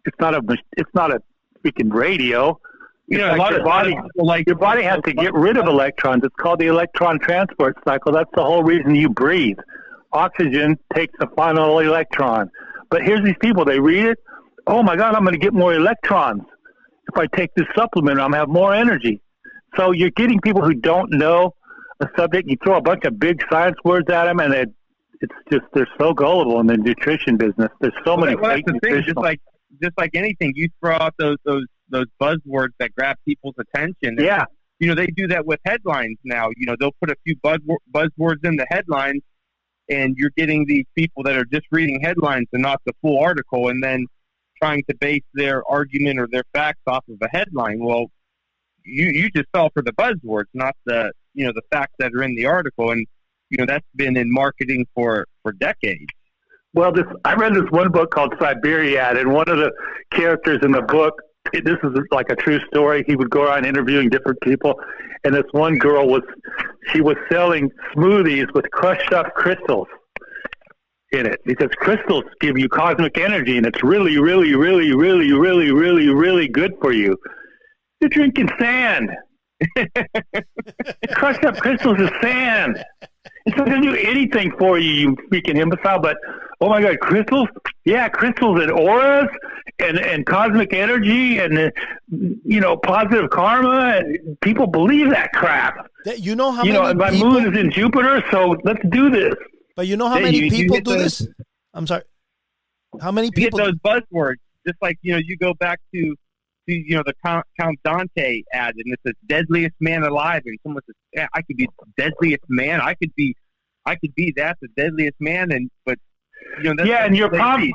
It's not a freaking radio. Your body has to get rid of electrons. It's called the electron transport cycle. That's the whole reason you breathe. Oxygen takes the final electron. But here's these people, they read it. Oh my God, I'm going to get more electrons. If I take this supplement, I'm going to have more energy. So you're getting people who don't know a subject. You throw a bunch of big science words at them, and it's just, they're so gullible in the nutrition business. There's so many fake nutritional. Just like anything, you throw out those buzzwords that grab people's attention. Yeah. They do that with headlines now. They'll put a few buzzwords in the headlines, and you're getting these people that are just reading headlines and not the full article, and then trying to base their argument or their facts off of a headline. Well, you just fell for the buzzwords, not the facts that are in the article. And, that's been in marketing for decades. Well, I read this one book called Siberiad, and one of the characters in the book, this is like a true story. He would go around interviewing different people, and this one girl was selling smoothies with crushed up crystals in it, because crystals give you cosmic energy, and it's really, really, really, really, really, really, really good for you. You're drinking sand. Crushed up crystals is sand. It's not going to do anything for you, you freaking imbecile. But, oh my God, crystals? Yeah, crystals and auras and cosmic energy and, positive karma. People believe that crap. You know how many my people... moon is in Jupiter, so let's do this. But you know how many people do this? I'm sorry. How many people... You get those buzzwords. Just like, you go back to the Count Dante ad, and it says deadliest man alive, and someone says, yeah, I could be the deadliest man. I could be that, the deadliest man. And but that's and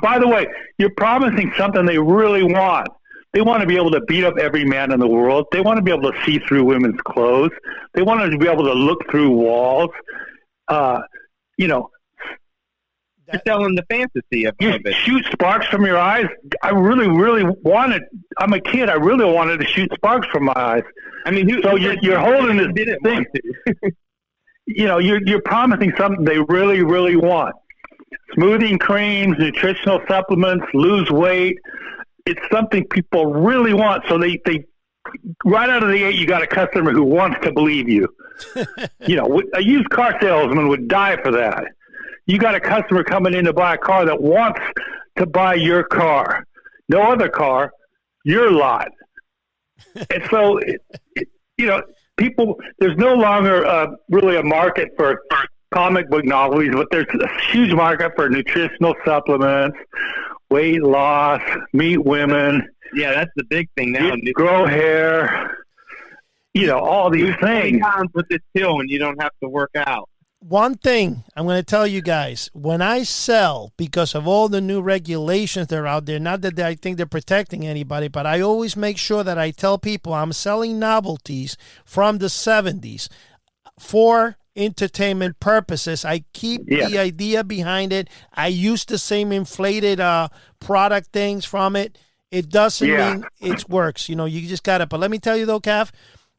by the way, you're promising something they really want. They want to be able to beat up every man in the world. They want to be able to see through women's clothes. They want to be able to look through walls. You're selling the fantasy of it. Shoot sparks from your eyes. I really, really wanted. I'm a kid. I really wanted to shoot sparks from my eyes. I mean, you're holding this thing. You're promising something they really, really want. Smoothing creams, nutritional supplements, lose weight. It's something people really want. So they right out of the gate, you got a customer who wants to believe you. A used car salesman would die for that. You got a customer coming in to buy a car that wants to buy your car, no other car, your lot. And so, people, there's no longer really a market for comic book novelties, but there's a huge market for nutritional supplements, weight loss, meet women. Yeah, that's the big thing now. Grow hair, all these things. Pounds with this pill and you don't have to work out. One thing I'm going to tell you guys, when I sell, because of all the new regulations that are out there, not that I think they're protecting anybody, but I always make sure that I tell people I'm selling novelties from the 70s for entertainment purposes. I keep the idea behind it. I use the same inflated product things from it. It doesn't mean it works. You just got it. But let me tell you, though, Kav,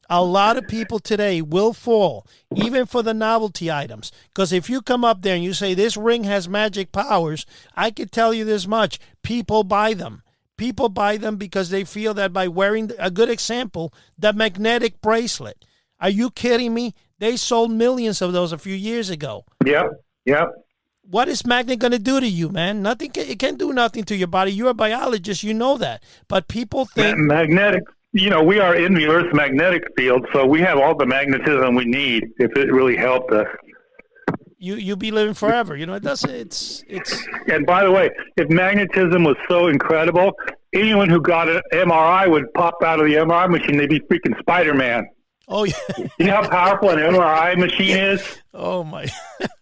a lot of people today will fall, even for the novelty items. Because if you come up there and you say, this ring has magic powers, I can tell you this much. People buy them. People buy them because they feel that by wearing, a good example, the magnetic bracelet. Are you kidding me? They sold millions of those a few years ago. Yep. What is magnet going to do to you, man? Nothing. It can't do nothing to your body. You're a biologist. You know that. But people think... Magnetic, we are in the Earth's magnetic field, so we have all the magnetism we need if it really helped us. You'll be living forever. It doesn't... It's... And by the way, if magnetism was so incredible, anyone who got an MRI would pop out of the MRI machine. They'd be freaking Spider-Man. Oh, yeah. You know how powerful an MRI machine is? Oh, my.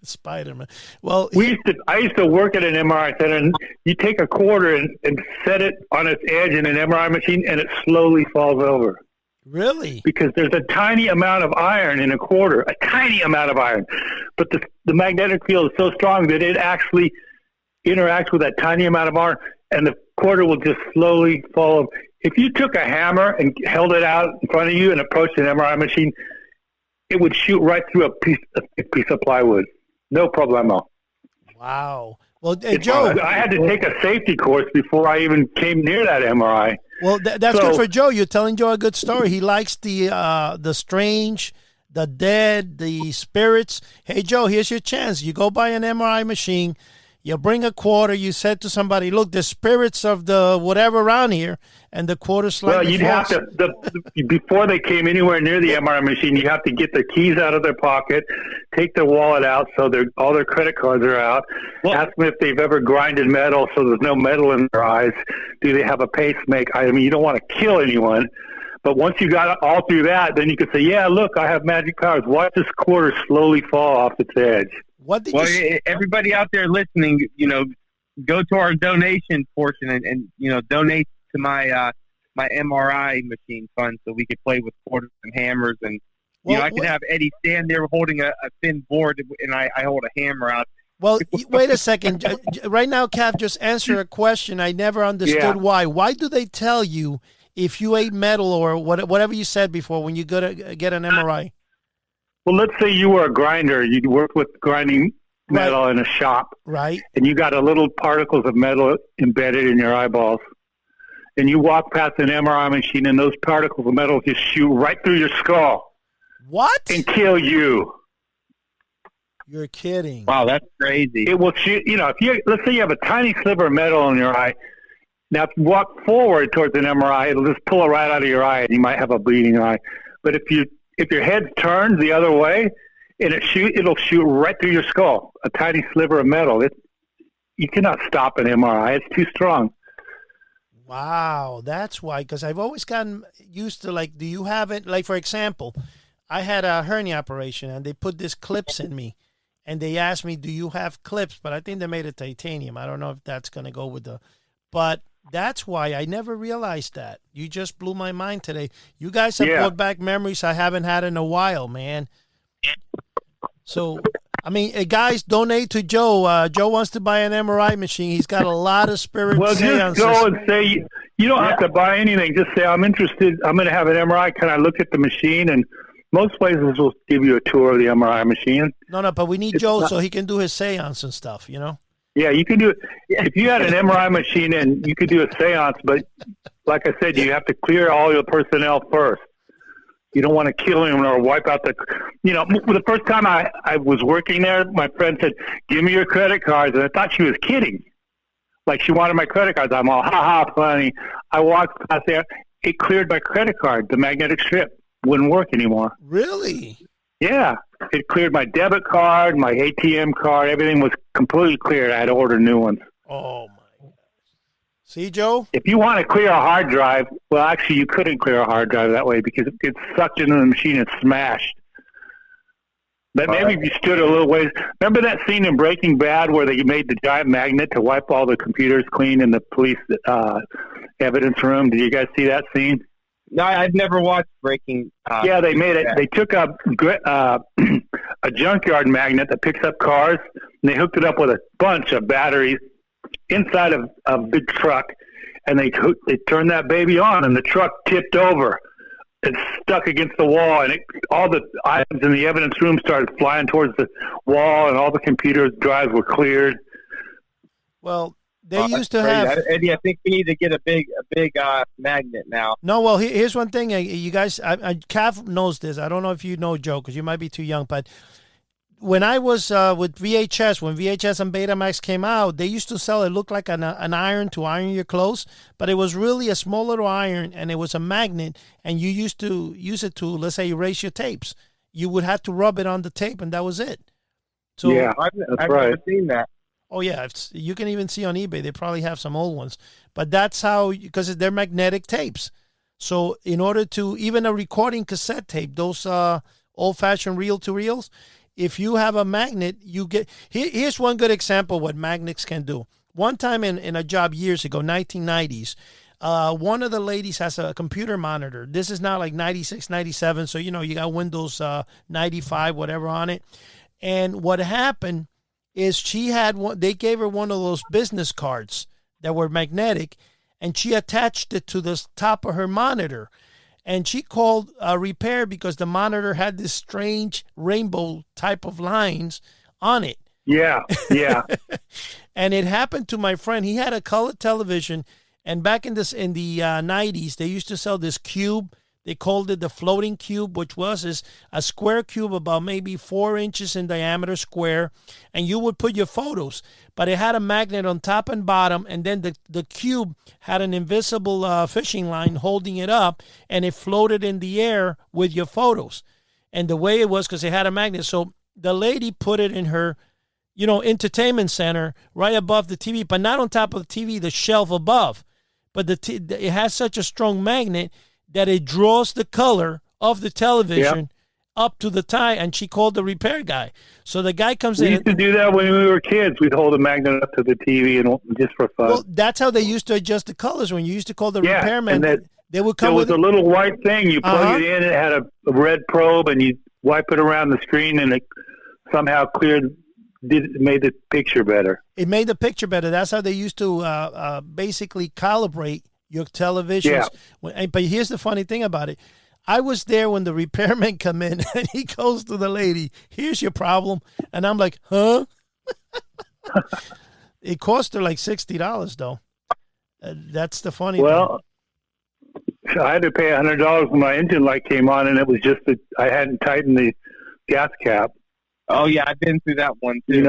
Spider-Man. Well, I used to work at an MRI center, and you take a quarter and set it on its edge in an MRI machine, and it slowly falls over. Really? Because there's a tiny amount of iron in a quarter, a tiny amount of iron. But the magnetic field is so strong that it actually interacts with that tiny amount of iron, and the quarter will just slowly fall over. If you took a hammer and held it out in front of you and approached an MRI machine, it would shoot right through a piece of plywood. No problemo. Wow. Well, Joe, I had to take a safety course before I even came near that MRI. Well, that's good for Joe. You're telling Joe a good story. He likes the strange, the dead, the spirits. Hey, Joe, here's your chance. You go buy an MRI machine. You bring a quarter. You said to somebody, look, the spirits of the whatever around here, and the quarter slightly Well, you'd falls. have to, before they came anywhere near the MRI machine, you have to get their keys out of their pocket, take their wallet out so all their credit cards are out, ask them if they've ever grinded metal so there's no metal in their eyes. Do they have a pacemaker? I mean, you don't want to kill anyone. But once you got all through that, then you could say, yeah, look, I have magic powers. Watch this quarter slowly fall off its edge. Everybody out there listening, go to our donation portion and donate to my my MRI machine fund so we could play with quarters and hammers. And, I could have Eddie stand there holding a thin board and I hold a hammer out. Well, wait a second. Right now, Kav, just answer a question I never understood why. Why do they tell you if you ate metal or whatever you said before when you go to get an MRI? Well, let's say you were a grinder. You worked with grinding metal in a shop. Right. And you got a little particles of metal embedded in your eyeballs. And you walk past an MRI machine, and those particles of metal just shoot right through your skull. What? And kill you. You're kidding. Wow, that's crazy. It will shoot, let's say you have a tiny sliver of metal in your eye. Now, if you walk forward towards an MRI, it'll just pull it right out of your eye, and you might have a bleeding eye. But if your head turns the other way, and it'll shoot right through your skull, a tiny sliver of metal. You cannot stop an MRI. It's too strong. Wow, that's why. Because I've always gotten used to, do you have it? Like, for example, I had a hernia operation, and they put these clips in me, and they asked me, do you have clips? But I think they made it titanium. I don't know if that's going to go with but that's why I never realized that. You just blew my mind today. You guys have brought back memories I haven't had in a while, man. So, guys, donate to Joe. Joe wants to buy an MRI machine. He's got a lot of spirit seances. Just go and say, you don't have to buy anything. Just say, I'm interested. I'm going to have an MRI. Can I look at the machine? And most places will give you a tour of the MRI machine. No, but we need Joe so he can do his seance and stuff, Yeah, you can do it. If you had an MRI machine and you could do a seance, but like I said, you have to clear all your personnel first. You don't want to kill him or wipe out the first time I was working there, my friend said, give me your credit cards. And I thought she was kidding. Like she wanted my credit cards. I'm all, ha, funny. I walked past there. It cleared my credit card. The magnetic strip wouldn't work anymore. Really? Yeah. It cleared my debit card, my ATM card. Everything was completely cleared. I had to order new ones. Oh, my gosh. See, Joe? If you want to clear a hard drive, well, actually, you couldn't clear a hard drive that way because it gets sucked into the machine and smashed. But maybe if you stood a little ways. Remember that scene in Breaking Bad where they made the giant magnet to wipe all the computers clean in the police evidence room? Did you guys see that scene? No, I've never watched Breaking. Yeah, they made it. They took a junkyard magnet that picks up cars, and they hooked it up with a bunch of batteries inside of a big truck, and they turned that baby on, and the truck tipped over. It stuck against the wall, and all the items in the evidence room started flying towards the wall, and all the computer drives were cleared. Well, they used to have Eddie. I think we need to get a big magnet now. No, well, here's one thing. You guys, Kav knows this. I don't know if you know, Joe, because you might be too young. But when I was with VHS, when VHS and Betamax came out, they used to sell. It looked like an iron to iron your clothes, but it was really a small little iron, and it was a magnet. And you used to use it to, let's say, erase your tapes. You would have to rub it on the tape, and that was it. So yeah, I've never seen that. Oh, yeah. You can even see on eBay. They probably have some old ones. But that's how, because they're magnetic tapes. So in order to, even a recording cassette tape, those old-fashioned reel-to-reels, if you have a magnet, you get, here's one good example of what magnets can do. One time in a job years ago, 1990s, one of the ladies has a computer monitor. This is now like 96, 97. So, you got Windows 95, whatever on it. And what happened is they gave her one of those business cards that were magnetic, and she attached it to the top of her monitor. And she called a repair because the monitor had this strange rainbow type of lines on it. Yeah, yeah. And it happened to my friend. He had a color television, and back in the 90s, they used to sell this cube. They called it the floating cube, which was a square cube about maybe 4 inches in diameter square, and you would put your photos. But it had a magnet on top and bottom, and then the cube had an invisible fishing line holding it up, and it floated in the air with your photos. And the way it was, because it had a magnet, so the lady put it in her, entertainment center right above the TV, but not on top of the TV, the shelf above. But it has such a strong magnet that it draws the color of the television up to the tie, and she called the repair guy. So the guy comes in. We used to do that when we were kids. We'd hold a magnet up to the TV and just for fun. Well, that's how they used to adjust the colors. When you used to call the repairman, they would come with a little white thing. You plug it in, it had a red probe, and you wipe it around the screen, and it somehow made the picture better. It made the picture better. That's how they used to basically calibrate your televisions. Yeah. But here's the funny thing about it. I was there when the repairman come in, and he goes to the lady, "Here's your problem." And I'm like, huh? It cost her like $60, though. That's the funny thing. Well, I had to pay $100 when my engine light came on, and it was just that I hadn't tightened the gas cap. Oh, yeah, I've been through that one, too.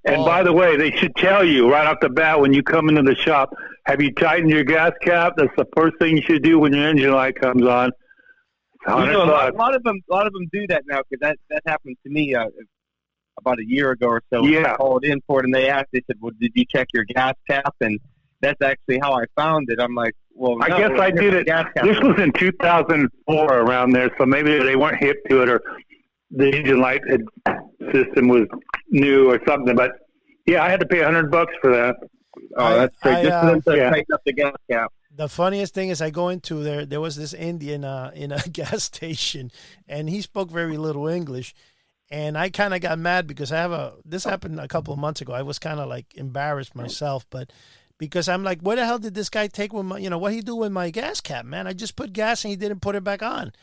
And by the way, they should tell you right off the bat when you come into the shop, have you tightened your gas cap? That's the first thing you should do when your engine light comes on. A lot of them do that now, because that happened to me about a year ago or so. Yeah. I called in for it, and they said, well, did you check your gas cap? And that's actually how I found it. I'm like, well, no, I guess I did it. This was in 2004 around there, so maybe they weren't hip to it, or the engine light system was new or something. But yeah, I had to pay $100 for that. Oh, that's great. Just for them to tighten up the gas cap. The funniest thing is I go into there was this Indian in a gas station, and he spoke very little English. And I kind of got mad because this happened a couple of months ago. I was kind of like embarrassed myself, but because I'm like, where the hell did this guy take with my, what he do with my gas cap, man? I just put gas and he didn't put it back on.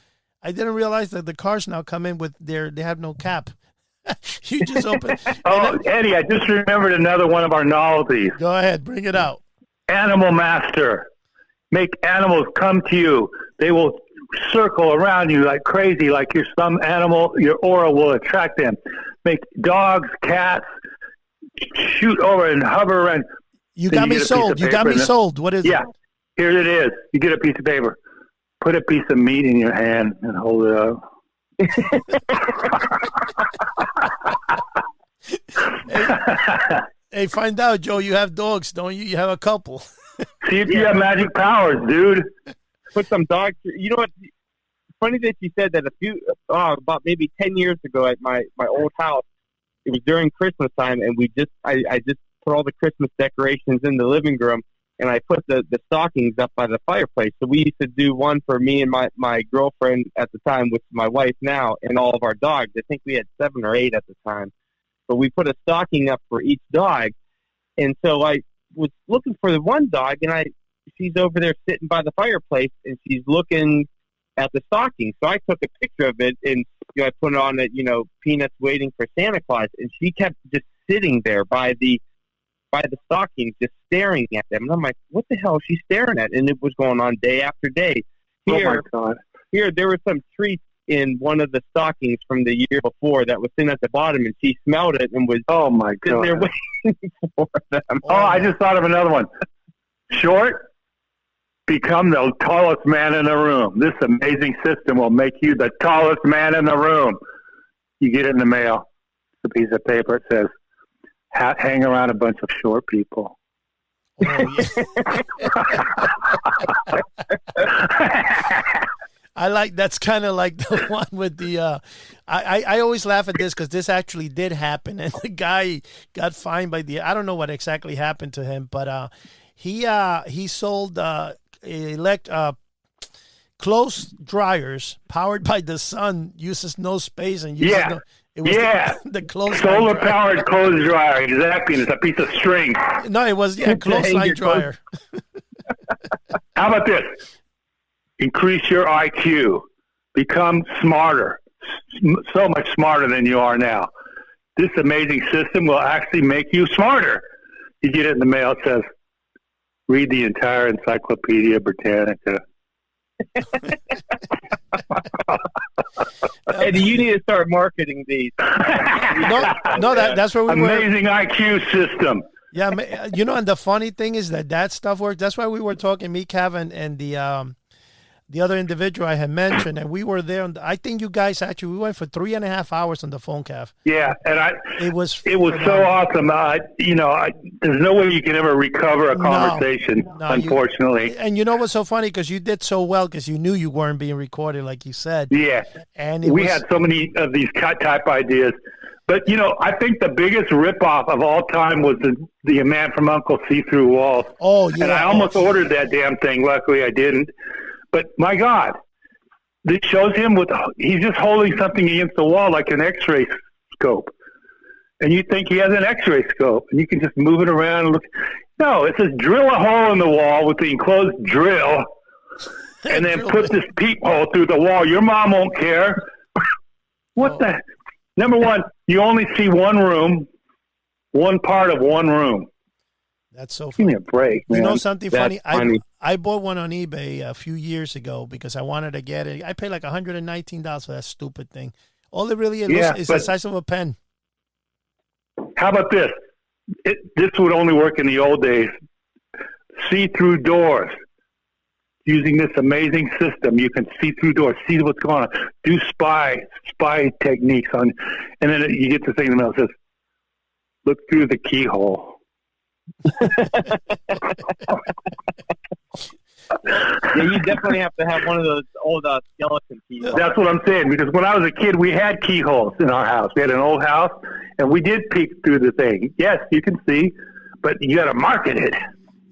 I didn't realize that the cars now come in with they have no cap. You just open. Oh, Eddie, I just remembered another one of our novelties. Go ahead, bring it out. Animal Master. Make animals come to you. They will circle around you like crazy, like you're some animal. Your aura will attract them. Make dogs, cats shoot over and hover around. You got me sold. You got me sold. What is it? Yeah, here it is. You get a piece of paper. Put a piece of meat in your hand and hold it up. Hey, find out, Joe. You have dogs, don't you? You have a couple. See if you have magic powers, dude. Put some dogs. You know what? Funny that you said that. About maybe 10 years ago at my old house, it was during Christmas time, and I just put all the Christmas decorations in the living room, and I put the stockings up by the fireplace. So we used to do one for me and my girlfriend at the time, which is my wife now, and all of our dogs. I think we had 7 or 8 at the time. But we put a stocking up for each dog. And so I was looking for the one dog, and she's over there sitting by the fireplace, and she's looking at the stocking. So I took a picture of it, and I put it on it, Peanuts waiting for Santa Claus. And she kept just sitting there by the stockings, just staring at them. And I'm like, what the hell is she staring at? And it was going on day after day. Oh, my God. Here, there were some treats in one of the stockings from the year before that was sitting at the bottom, and she smelled it and was oh my sitting God. there waiting for them. Oh, I just thought of another one. Short, become the tallest man in the room. This amazing system will make you the tallest man in the room. You get it in the mail. It's a piece of paper. It says, hang around a bunch of short people. Oh, yeah. I like, that's kind of like the one with the, I always laugh at this because this actually did happen, and the guy got fined by I don't know what exactly happened to him, but he sold clothes dryers powered by the sun, uses no space, and uses it was the clothes solar powered clothes dryer, exactly. And it's a piece of string. No, it was clothesline dryer. How about this? Increase your IQ. Become smarter. So much smarter than you are now. This amazing system will actually make you smarter. You get it in the mail. It says, read the entire Encyclopedia Britannica. Eddie, you need to start marketing these. That's where we amazing IQ system. Yeah, and the funny thing is that stuff works. That's why we were talking, me, Kevin, and the other individual I had mentioned, and we were there. I think you guys we went for 3.5 hours on the phone, Kev. Yeah, and it was so awesome. There's no way you can ever recover a conversation, unfortunately. And you know what's so funny? Because you did so well, because you knew you weren't being recorded, like you said. Yeah, and we had so many of these type ideas. But, I think the biggest ripoff of all time was the Man from U.N.C.L.E. See-Through Walls. Oh, yeah. And I almost ordered that damn thing. Luckily, I didn't. But, my God, this shows him he's just holding something against the wall like an X-ray scope. And you think he has an X-ray scope, and you can just move it around and look. No, it says drill a hole in the wall with the enclosed drill, and then put this peephole through the wall. Your mom won't care. What the... Number one, you only see one room, one part of one room. That's so funny. Give me a break, man. You know something funny? I bought one on eBay a few years ago because I wanted to get it. I paid like $119 for that stupid thing. All it really is the size of a pen. How about this? This would only work in the old days. See-through doors. Using this amazing system, you can see through doors, see what's going on, do spy techniques on, and then you get the thing in the middle that says, "Look through the keyhole." Yeah, you definitely have to have one of those old skeleton keys. That's what I'm saying, because when I was a kid, we had keyholes in our house. We had an old house, and we did peek through the thing. Yes, you can see, but you got to market it.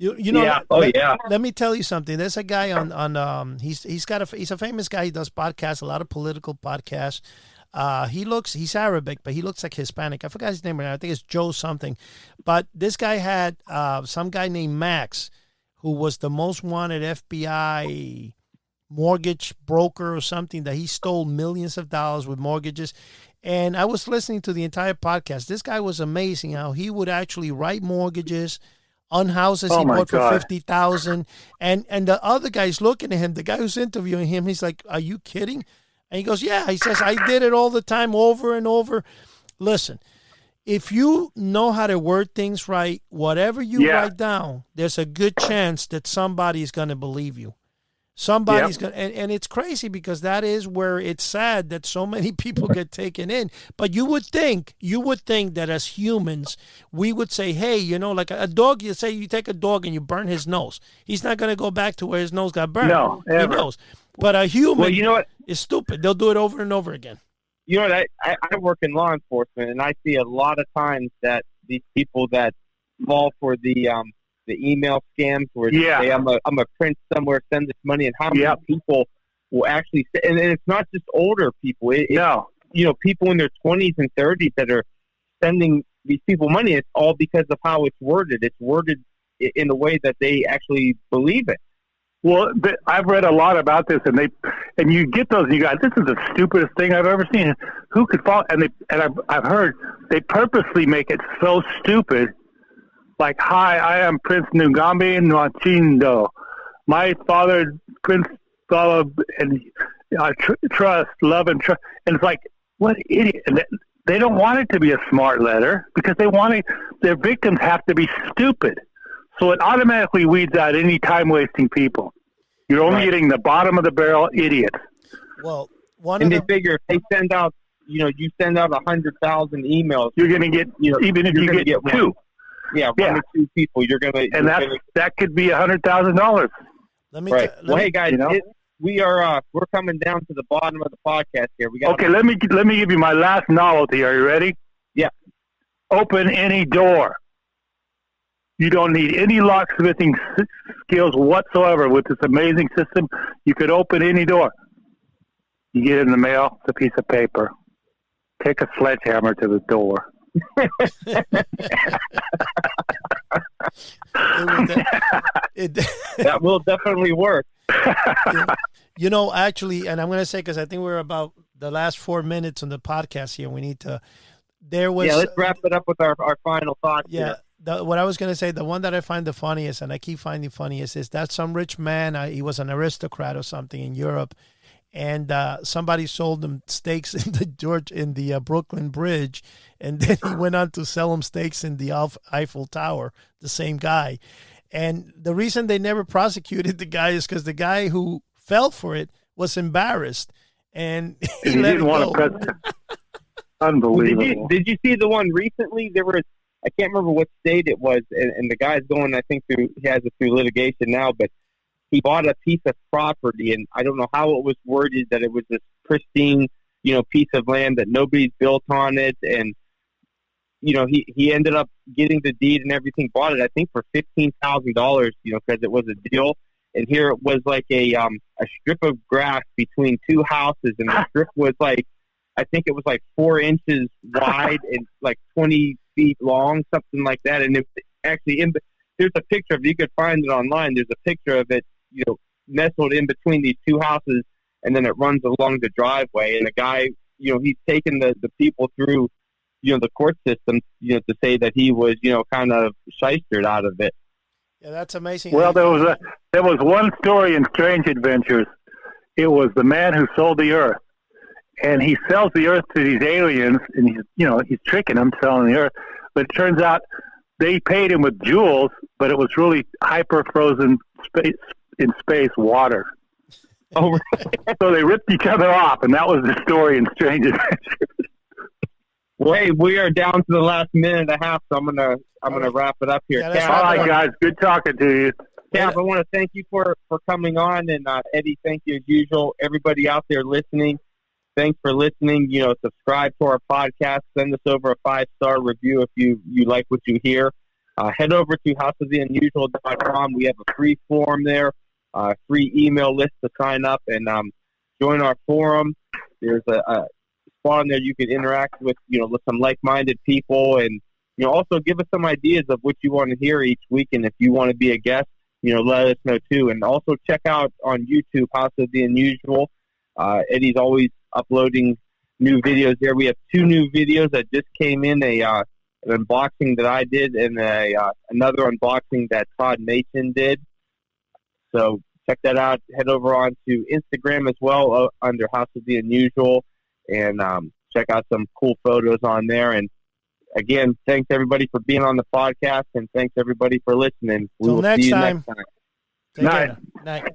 Let me tell you something. There's a guy on he's a famous guy. He does podcasts, a lot of political podcasts. He's Arabic, but he looks like Hispanic. I forgot his name right now. I think it's Joe something. But this guy had some guy named Max, who was the most wanted FBI mortgage broker or something, that he stole millions of dollars with mortgages. And I was listening to the entire podcast. This guy was amazing how he would actually write mortgages on houses he bought for $50,000. And the other guy's looking at him, the guy who's interviewing him, he's like, are you kidding? And he goes, yeah. He says, I did it all the time over and over. Listen, if you know how to word things right, whatever you write down, there's a good chance that somebody's going to believe you. Somebody's going to, and it's crazy because that is where it's sad that so many people get taken in. But you would think that as humans, we would say, hey, you know, like a dog, you say you take a dog and you burn his nose. He's not going to go back to where his nose got burned. No, ever. He knows. But a human well, you know what? is stupid. They'll do it over and over again. You know what? I work in law enforcement, and I see a lot of times that these people that fall for the email scams where they say, I'm a prince somewhere, send this money, and how many people will actually say, and it's not just older people. You know, people in their 20s and 30s that are sending these people money. It's all because of how it's worded. It's worded in a way that they actually believe it. Well, I've read a lot about this, and you get those, and you got, this is the stupidest thing I've ever seen. Who could fall? And I've heard they purposely make it so stupid. Like, hi, I am Prince Nugambi Nwachindo. My father, Prince Philip, and trust, love, and trust. And it's like, what idiot! And they don't want it to be a smart letter because they want it. Their victims have to be stupid. So it automatically weeds out any time-wasting people. You're only getting the bottom of the barrel idiots. Well, they figure if they send out, you send out 100,000 emails, you're going to get, even if you get two. One. Yeah, one or two people, you're going to, and that could be $100,000. Hey guys, we're coming down to the bottom of the podcast here. Let me give you my last novelty. Are you ready? Yeah. Open any door. You don't need any locksmithing skills whatsoever with this amazing system. You could open any door. You get it in the mail, it's a piece of paper. Take a sledgehammer to the door. That will definitely work. You know, actually, and I'm going to say, because I think we're about the last 4 minutes on the podcast here. We need to, let's wrap it up with our final thoughts. Yeah. What I was going to say, the one that I find the funniest, and I keep finding funniest, is that some rich man, he was an aristocrat or something in Europe, and somebody sold him steaks in the Brooklyn Bridge, and then he went on to sell him steaks in the Eiffel Tower, the same guy. And the reason they never prosecuted the guy is because the guy who fell for it was embarrassed, and he didn't want to press. Unbelievable. Did you see the one recently? There was, I can't remember what state it was, and the guy's going, I think, he has it through litigation now, but he bought a piece of property, and I don't know how it was worded, that it was this pristine, piece of land that nobody's built on it, and, he ended up getting the deed and everything, bought it, I think, for $15,000, because it was a deal, and here it was like a strip of grass between two houses, and the strip was like, I think it was like 4 inches wide and like 20 feet long, something like that. And it actually, there's a picture of it. You could find it online. There's a picture of it, nestled in between these two houses, and then it runs along the driveway. And the guy, he's taken the people through, the court system, to say that he was, kind of shystered out of it. Yeah, that's amazing. Well, there was one story in Strange Adventures. It was the man who sold the earth. And he sells the earth to these aliens, and he's tricking them, selling the earth. But it turns out they paid him with jewels, but it was really hyper-frozen space water. Oh, really? So they ripped each other off, and that was the story in Strange Adventures. Well, hey, we are down to the last minute and a half, so I'm gonna wrap it up here. Yeah, all right, guys, good talking to you. Kav, I want to thank you for coming on, and Eddie, thank you as usual. Everybody out there listening, thanks for listening. Subscribe to our podcast. Send us over a 5-star review if you like what you hear. Head over to houseoftheunusual.com. We have a free forum there, free email list to sign up and join our forum. There's a spot on there you can interact with some like-minded people, and also give us some ideas of what you want to hear each week. And if you want to be a guest, let us know too. And also check out on YouTube House of the Unusual. Eddie's always uploading new videos there. We have 2 new videos that just came in, an unboxing that I did and another unboxing that Todd Mason did. So check that out. Head over on to Instagram as well under House of the Unusual and check out some cool photos on there. And again, thanks everybody for being on the podcast and thanks everybody for listening. We will see you next time. Take care. Night.